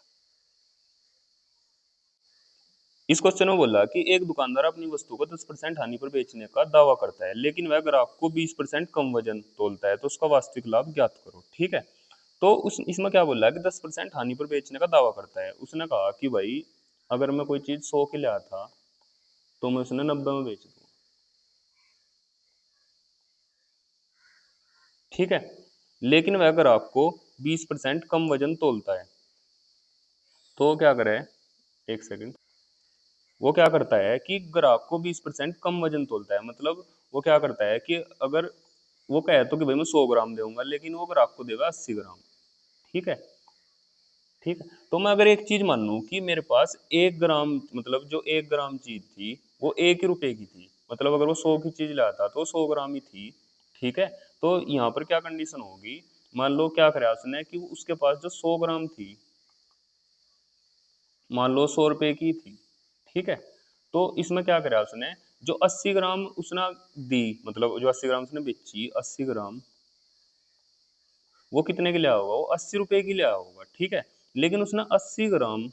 इस क्वेश्चन में बोला कि एक दुकानदार अपनी वस्तु को 10% हानि पर बेचने का दावा करता है, लेकिन वह ग्राहक को 20% कम वजन तोलता है, तो उसका वास्तविक लाभ ज्ञात करो। ठीक है, तो उस इसमें क्या बोला है कि 10% हानि पर बेचने का दावा करता है। उसने कहा कि भाई अगर मैं कोई चीज 100 की लिया था तो मैं उसने 90 में बेच दूंगा। ठीक है, लेकिन वह ग्राहक को 20% कम वजन तोलता है, तो क्या करे, एक सेकंड, वो क्या करता है कि ग्राहक को 20% कम वजन तोलता है, मतलब वो क्या करता है कि अगर वो कहे तो कि भाई मैं 100 ग्राम दूंगा, लेकिन वो ग्राहक को देगा 80 ग्राम। ठीक है, ठीक है, तो मैं अगर एक चीज मान लूं कि मेरे पास 1 ग्राम, मतलब जो 1 ग्राम चीज थी वो 1 रुपए की थी, मतलब अगर वो 100 की चीज लाता तो 100 ग्राम ही थी। ठीक है, तो यहाँ पर क्या कंडीशन होगी, मान लो क्या करा उसने कि उसके पास जो 100 ग्राम थी, मान लो 100 रुपए की थी। ठीक है, तो इसमें क्या करा उसने, जो 80 ग्राम उसने दी, मतलब जो 80 ग्राम उसने बेची, 80 ग्राम वो कितने की लिया होगा, वो 80 रुपए की लिया होगा। ठीक है, लेकिन उसने 80 ग्राम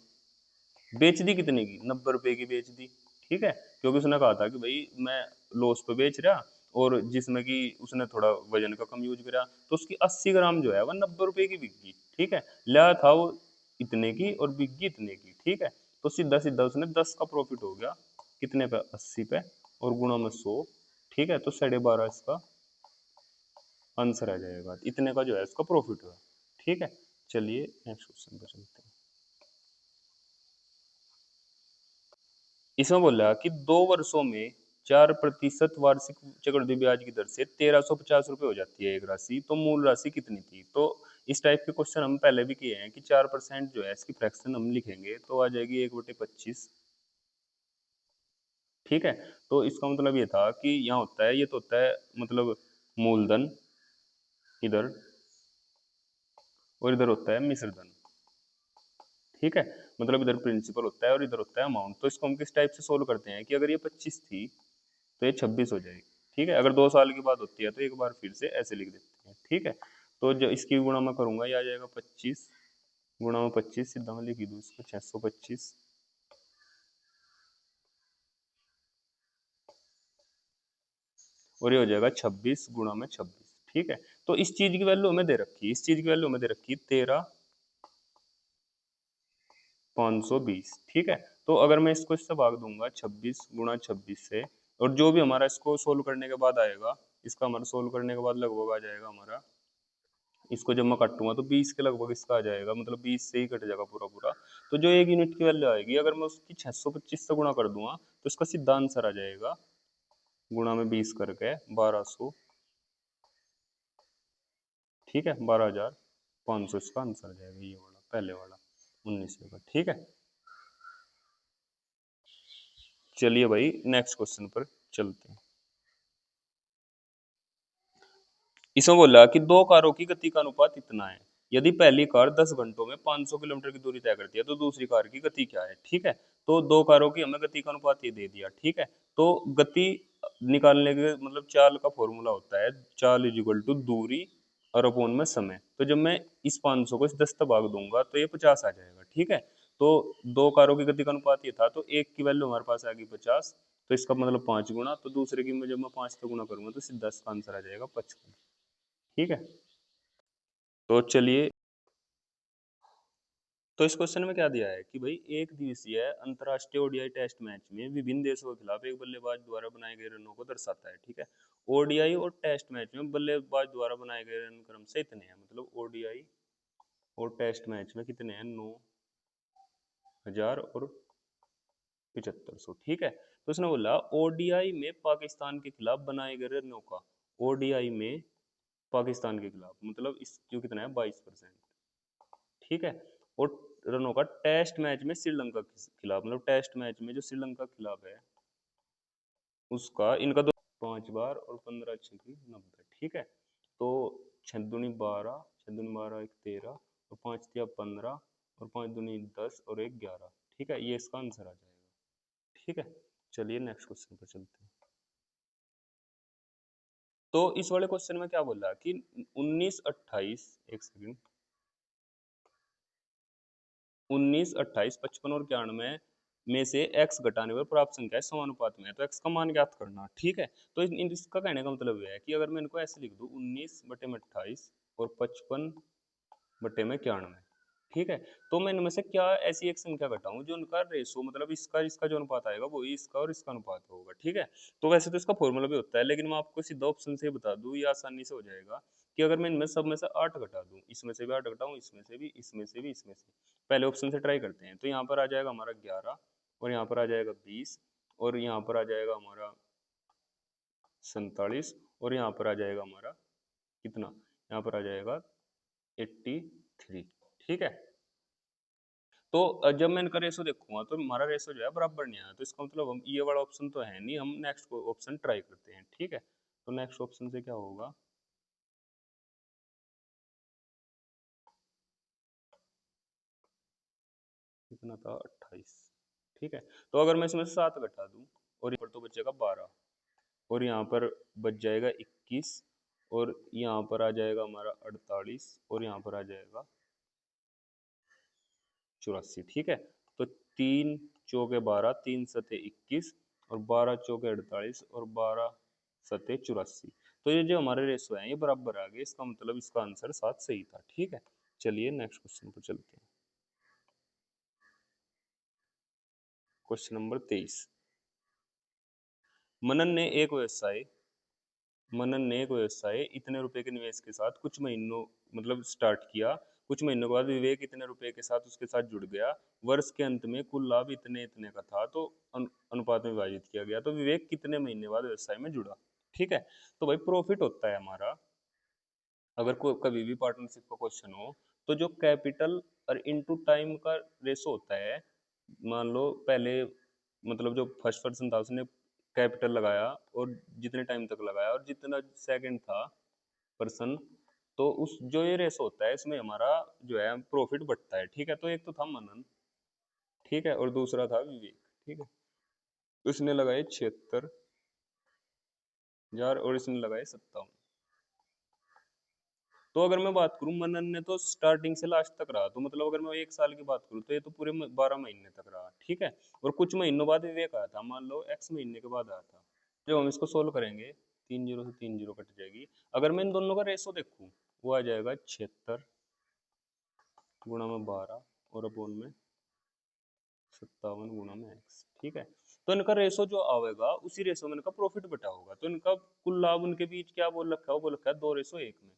बेच दी कितने की, 90 रुपए की बेच दी। ठीक है, क्योंकि उसने कहा था कि भाई मैं लॉस पे बेच रहा, और जिसमें कि उसने थोड़ा वजन का कम यूज करा, तो उसकी 80 ग्राम जो है वह 90 रुपए की बिक गई। ठीक है, लिया था वो इतने की और बिक गई इतने की। ठीक है, तो सीधा सीधा उसने 10 का प्रॉफिट हो गया, कितने पे, 80 पे, और गुणा में 100। ठीक है, तो 12.5 इसका आंसर आ जाएगा, इतने का जो है इसका प्रॉफिट हुआ। ठीक है, चलिए नेक्स्ट क्वेश्चन पर चलते हैं। इसमें बोला कि 2 वर्षों में 4% वार्षिक चक्रवृद्धि ब्याज की दर से 1350 रुपये हो जाती है एक राशि, तो मूल राशि कितनी थी। तो इस टाइप के क्वेश्चन हम पहले भी किए हैं कि 4% जो है इसकी फ्रैक्शन हम लिखेंगे तो आ जाएगी 1/25। ठीक है, तो इसका मतलब ये था कि यहाँ होता है, ये तो होता है मतलब मूलधन इधर, और इधर होता है मिश्र धन। ठीक है, मतलब इधर प्रिंसिपल होता है और इधर होता है अमाउंट। तो इसको हम किस टाइप से सोल्व करते हैं कि अगर ये 25 थी तो ये 26 हो जाएगी। ठीक है, अगर 2 साल की बात होती है तो एक बार फिर से ऐसे लिख देते हैं। ठीक है, तो जो इसकी गुणा मैं करूंगा, ये आ जाएगा 25 गुणा में 25, सीधा मैं लिख दूँ इसको 625, और ये हो जाएगा 26 गुणा में 26। ठीक है, तो इस चीज की वैल्यू हमें दे रखी है, इस चीज की वैल्यू हमें दे रखी है 13,520। ठीक है, तो अगर मैं इसको इससे भाग दूंगा 26 गुणा 26 से, और जो भी हमारा इसको सोल्व करने के बाद आएगा, इसका हमारा सोल्व करने के बाद लगभग आ जाएगा हमारा, इसको जब मैं काटूंगा तो 20 के लगभग इसका आ जाएगा, मतलब 20 से ही कट जाएगा पूरा पूरा। तो जो 1 यूनिट की वैल्यू आएगी, अगर मैं उसकी 625 से गुणा कर दूंगा तो इसका सीधा आंसर आ जाएगा, गुणा में 20 करके 1200। ठीक है, 12,500 इसका आंसर आ जाएगा, ये वाला पहले वाला 19 का। ठीक है, चलिए भाई नेक्स्ट क्वेश्चन पर चलते हैं। इसमें बोला कि दो कारों की गति का अनुपात इतना है, यदि पहली कार 10 घंटों में 500 किलोमीटर की दूरी तय करती है तो दूसरी कार की गति क्या है। ठीक है, तो दो कारों की हमें गति का अनुपात ये दे दिया। ठीक है, तो गति निकालने के मतलब चाल का फॉर्मूला होता है, चाल इज इक्वल टू दूरी और अपोन में समय। तो जब मैं इस 500 को इस 10 से भाग दूंगा तो ये 50 आ जाएगा। ठीक है, तो दो कारों की गति का अनुपात ये था, तो एक की वैल्यू हमारे पास आ गई 50, तो इसका मतलब 5 गुना, तो दूसरे की में जब मैं 5 से गुना करूंगा तो सीधा इसका आंसर आ जाएगा 55। ठीक है, तो चलिए, तो इस क्वेश्चन में क्या दिया है कि भाई एक दिवसीय अंतर्राष्ट्रीय ओडीआई टेस्ट मैच में विभिन्न देशों के खिलाफ एक बल्लेबाज द्वारा बनाए गए रनों को दर्शाता है। ठीक है, ओडीआई और टेस्ट मैच में बल्लेबाज द्वारा बनाए गए रन क्रम से इतने हैं, मतलब ओडीआई और टेस्ट मैच में कितने हैं, 9,000 और 7500। ठीक है, तो उसने बोला ओडीआई में पाकिस्तान के खिलाफ बनाए गए रनों का, ओडीआई में पाकिस्तान के खिलाफ मतलब इस जो कितना है 22%। ठीक है, और रनों का टेस्ट मैच में श्रीलंका के खिलाफ, मतलब टेस्ट मैच में जो श्रीलंका के खिलाफ है उसका, इनका तो 5 बार और 15 की 90। ठीक है, तो 6 दूनी 12, 6 दूनी 12 एक 13, और 5 तिया 15, और 5 दूनी 10 और एक 11। ठीक है, ये इसका आंसर आ जाएगा। ठीक है, चलिए नेक्स्ट क्वेश्चन पर चलते हैं। तो इस वाले क्वेश्चन में क्या बोला कि 19, 28 और 91 में से x घटाने पर प्राप्त संख्या समानुपात में है, तो x का मान ज्ञात करना। ठीक है, तो इसका कहने का मतलब यह है कि अगर मैं इनको ऐसे लिख दूं 19/28 और 55/91। ठीक है, तो मैं इनमें से क्या ऐसी एक संख्या घटाऊं जो उनका रेशो, मतलब इसका इसका जो अनुपात आएगा वो ही इसका और इसका अनुपात होगा। ठीक है, तो वैसे तो इसका फॉर्मूला भी होता है, लेकिन मैं आपको सीधा ऑप्शन से बता दूं, ये आसानी से हो जाएगा कि अगर मैं इनमें सब में से 8 घटा दूं, इसमें से भी 8 घटाऊं, इसमें से भी, इसमें से भी, इसमें से, पहले ऑप्शन से ट्राई करते हैं। तो यहाँ पर आ जाएगा हमारा 11, और यहाँ पर आ जाएगा 20, और यहाँ पर आ जाएगा हमारा 47, और यहाँ पर आ जाएगा हमारा कितना, यहाँ पर आ जाएगा 83। ठीक है, तो जब मैं इनका रेशो देखूंगा तो हमारा रेशो जो है बराबर नहीं आया, तो इसका मतलब हम ये वाला ऑप्शन तो है नहीं, हम नेक्स्ट ऑप्शन ट्राई करते हैं। ठीक है, तो नेक्स्ट ऑप्शन से क्या होगा, कितना था 28। ठीक है, तो अगर मैं इसमें से 7 घटा दूं और यहाँ पर तो बचेगा 12, और यहाँ पर बच जाएगा 21, और यहाँ पर आ जाएगा हमारा 48, और यहाँ पर आ जाएगा 84। ठीक है, तो 3 चौके 12, 3 सते 21, और 12 चौके 48, और 12 सते 84। तो ये जो हमारे रेशो हैं ये बराबर आ गए, इसका मतलब इसका आंसर 7 सही था। ठीक है, चलिए नेक्स्ट क्वेश्चन पर चलते हैं। Question number 23। मनन ने एक व्यवसाय मनन ने एक व्यवसाय इतने रुपए के निवेश के साथ कुछ महीनों मतलब स्टार्ट किया। कुछ महीनों के बाद विवेक इतने रुपए के साथ उसके साथ जुड़ गया। वर्ष के अंत में कुल लाभ इतने इतने का था, तो अनुपात में विभाजित किया गया। तो विवेक कितने महीने बाद व्यवसाय में जुड़ा। ठीक है, तो भाई प्रॉफिट होता है हमारा, अगर कोई कभी भी पार्टनरशिप का क्वेश्चन हो, तो जो कैपिटल और इनटू टाइम का रेशो होता है, मान लो पहले मतलब जो फर्स्ट पर्सन था उसने कैपिटल लगाया और जितने टाइम तक लगाया और जितना सेकंड था पर्सन, तो उस जो ये रेशो होता है इसमें हमारा जो है प्रॉफिट बढ़ता है। ठीक है, तो एक तो था मनन, ठीक है, और दूसरा था विवेक। ठीक है, उसने लगाए 76,000 और इसने लगाए 57। तो अगर मैं बात करूं मनन ने तो स्टार्टिंग से लास्ट तक रहा, तो मतलब अगर मैं 1 साल की बात करूं तो ये तो पूरे 12 महीने तक रहा। ठीक है, और कुछ महीनों बाद विवेक आया था, मान लो एक्स महीने के बाद आया था। जब हम इसको सोल्व करेंगे 3 जीरो से 3 जीरो कट जाएगी। अगर मैं इन दोनों का रेशो देखूं, वो आ जाएगा 76 गुणा में 12 और अपोन में 57 गुणा में x। ठीक है, तो इनका रेशो जो आएगा उसी रेशो में इनका प्रॉफिट बटा होगा। तो इनका कुल लाभ उनके बीच क्या बोल रखा है, वो बोल रखा है 2:1 में।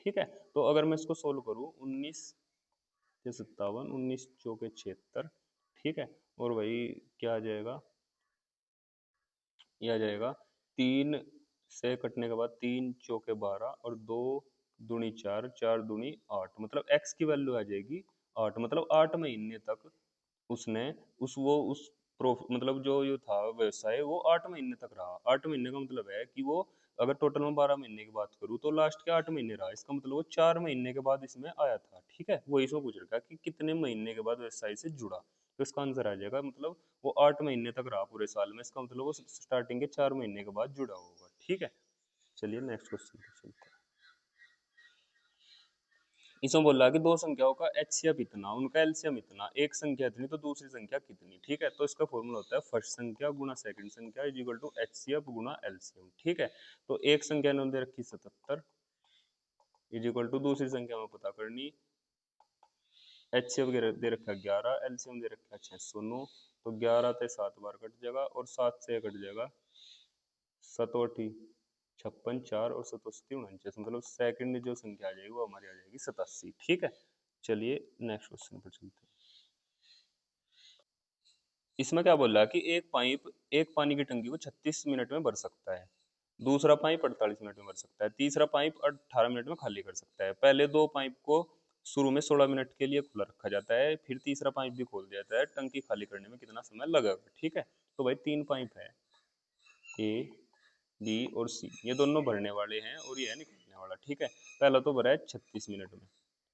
ठीक है, तो अगर मैं इसको सोल्व करूं, 19 से 57, 19 चौके 76। ठीक है, और वही क्या आ जाएगा, ये आ जाएगा 3 से कटने के बाद 3 चौके 12 और 2 दूनी 4, 4 दूनी 8, मतलब x की वैल्यू आ जाएगी 8। मतलब 8 महीने तक उसने उस मतलब जो ये था व्यवसाय वो 8 महीने तक रहा। 8 महीने का मतलब है कि वो अगर टोटल में 12 महीने की बात करूँ तो लास्ट के 8 महीने रहा, इसका मतलब वो 4 महीने के बाद इसमें आया था। ठीक है, वो इसमें पूछ रखा है कि कितने महीने के बाद व्यवसाय से जुड़ा, तो इसका आंसर आ जाएगा मतलब वो 8 महीने तक रहा पूरे साल में, इसका मतलब वो स्टार्टिंग के 4 महीने के बाद जुड़ा होगा। ठीक है, चलिए नेक्स्ट क्वेश्चन पे चलते हैं। इसमें बोल रहा है कि दो संख्याओं का एचसीएफ इतना, उनका एलसीएम इतना, एक संख्या इतनी तो दूसरी संख्या कितनी। ठीक है, तो इसका फॉर्मूला होता है फर्स्ट संख्या गुणा सेकंड संख्या इज इक्वल टू एचसीएफ गुणा एलसीएम। ठीक है, तो एक संख्या ने दे रखी 77 इज इक्वल टू दूसरी संख्या में पता करनी, एचसीएफ दे रखा 11, एलसीएम दे रखा 609। तो 11 से 7 बार कट जाएगा और 7 से कट जाएगा 7 56, 4 और 7 49, मतलब सेकंड जो संख्या आ जाएगी वो हमारी आ जाएगी 87। ठीक है, चलिए नेक्स्ट क्वेश्चन पर चलते हैं। इसमें क्या बोल रहा है कि एक पानी की टंकी को 36 मिनट में भर सकता है, दूसरा पाइप 48 मिनट में भर सकता है, तीसरा पाइप 18 मिनट में खाली कर सकता है। पहले दो पाइप को शुरू में 16 मिनट के लिए खुला रखा जाता है, फिर तीसरा पाइप भी खोल दिया जाता है। टंकी खाली करने में कितना समय लगेगा। ठीक है, तो भाई 3 पाइप है, ए बी और सी, ये दोनों भरने वाले हैं और ये है निकलने वाला। ठीक है, पहला तो भरा है 36 मिनट में,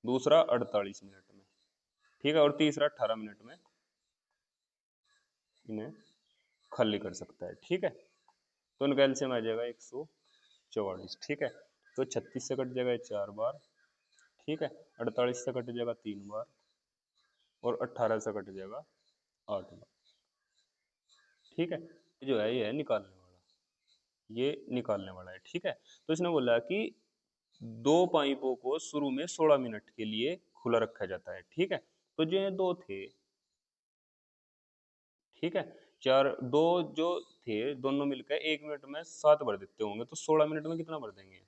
दूसरा 48 मिनट में, ठीक है, और तीसरा 18 मिनट में इन्हें खाली कर सकता है। ठीक है, तो इनका एलसीएम आ जाएगा 144। ठीक है, तो 36 से कट जाएगा 4 बार, ठीक है, 48 से कट जाएगा 3 बार और 18 से कट जाएगा 8 बार। ठीक है, जो है ये है निकालने वाला, ये निकालने वाला है। ठीक है, तो इसने बोला कि दो पाइपों को शुरू में 16 मिनट के लिए खुला रखा जाता है। ठीक है, तो जो ये दो थे, ठीक है, चार दो जो थे दोनों मिलकर 1 मिनट में 7 भर देते होंगे, तो 16 मिनट में कितना भर देंगे,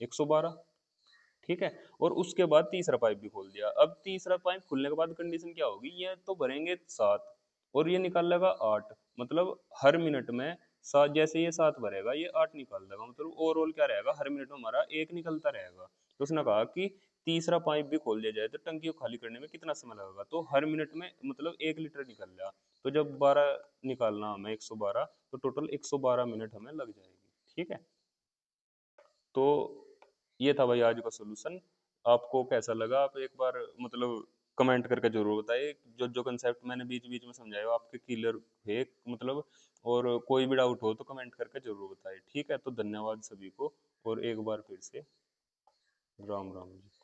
112। ठीक है, और उसके बाद तीसरा पाइप भी खोल दिया। अब तीसरा पाइप खुलने के बाद कंडीशन क्या होगी, ये तो भरेंगे 7 और ये निकाल लेगा 8, मतलब हर मिनट में 7, जैसे ये 7 भरेगा ये 8 निकाल देगा, मतलब ओवरऑल क्या रहेगा, हर मिनट में हमारा 1 निकलता रहेगा। तो उसने कहा कि तीसरा पाइप भी खोल दिया जाए तो टंकी को खाली करने में कितना समय लगेगा? तो हर मिनट में मतलब 1 लीटर निकल रहा, तो जब 12 निकालना हमें 112, तो टोटल 112 मिनट हमें लग जाएगी। ठीक है, तो ये था भाई आज का सोल्यूशन। आपको कैसा लगा आप एक बार मतलब कमेंट करके जरूर बताइए। जो जो कंसेप्ट मैंने बीच बीच में समझाया वो आपके क्लियर है मतलब, और कोई भी डाउट हो तो कमेंट करके जरूर बताइए। ठीक है, तो धन्यवाद सभी को, और एक बार फिर से राम राम जी।